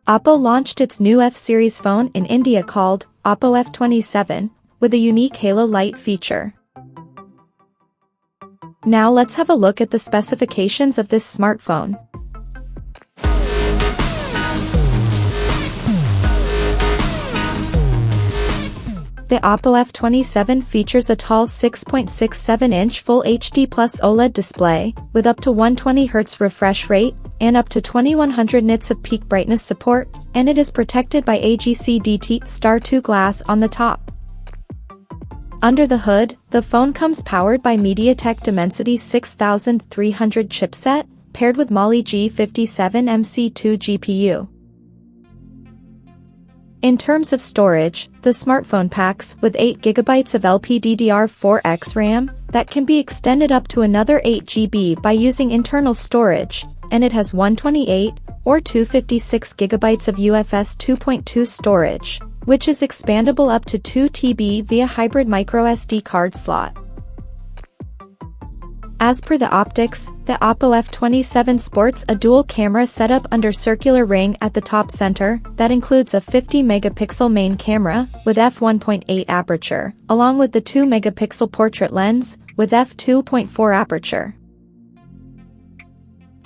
Oppo launched its new F-series phone in India called Oppo F27, with a unique halo light feature. Now let's have a look at the specifications of this smartphone. The Oppo F27 features a tall 6.67-inch Full HD Plus OLED display, with up to 120Hz refresh rate, and up to 2100 nits of peak brightness support, and it is protected by AGC-DT*2 glass on the top. Under the hood, the phone comes powered by MediaTek Dimensity 6300 chipset, paired with Mali G57MC2 GPU. In terms of storage, the smartphone packs with 8GB of LPDDR4X RAM that can be extended up to another 8GB by using internal storage, and it has 128 or 256GB of UFS 2.2 storage, which is expandable up to 2TB via hybrid microSD card slot. As per the optics, the Oppo F27 sports a dual-camera setup under circular ring at the top center that includes a 50-megapixel main camera with f1.8 aperture, along with the 2-megapixel portrait lens with f2.4 aperture.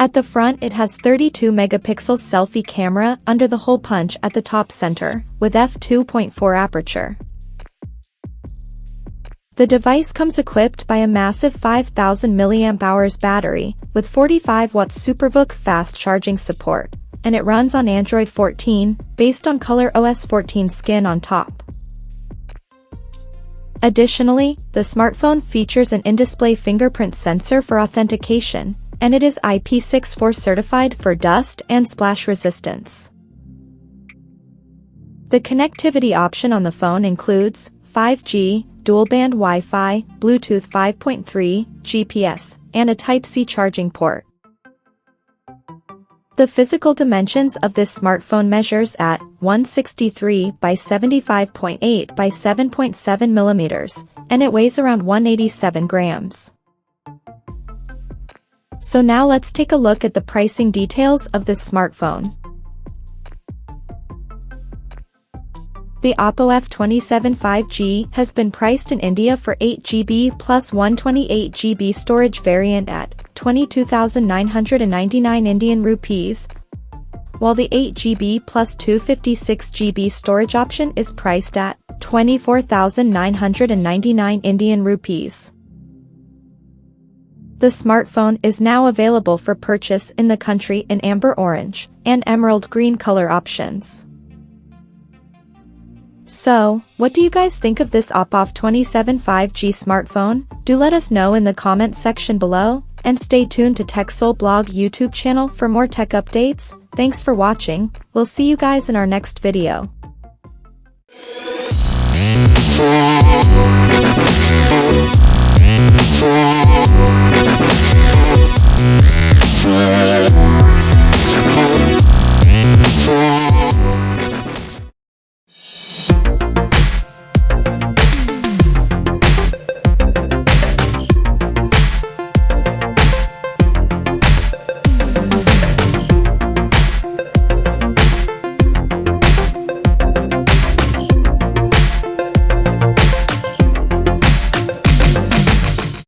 At the front it has 32-megapixel selfie camera under the hole punch at the top center with f2.4 aperture. The device comes equipped by a massive 5000 mAh battery, with 45W SuperVOOC fast charging support, and it runs on Android 14, based on ColorOS 14 skin on top. Additionally, the smartphone features an in-display fingerprint sensor for authentication, and it is IP64 certified for dust and splash resistance. The connectivity option on the phone includes 5G, dual-band Wi-Fi, Bluetooth 5.3, GPS, and a Type-C charging port. The physical dimensions of this smartphone measures at 163 by 75.8 by 7.7 millimeters, and it weighs around 187 grams. So now let's take a look at the pricing details of this smartphone. The Oppo F27 5G has been priced in India for 8GB plus 128GB storage variant at 22,999 Indian rupees, while the 8GB plus 256GB storage option is priced at 24,999 Indian rupees. The smartphone is now available for purchase in the country in amber orange and emerald green color options. So, what do you guys think of this Oppo F27 5G smartphone? Do let us know in the comments section below, and stay tuned to TechSole Blog YouTube channel for more tech updates. Thanks for watching, we'll see you guys in our next video. Yeah.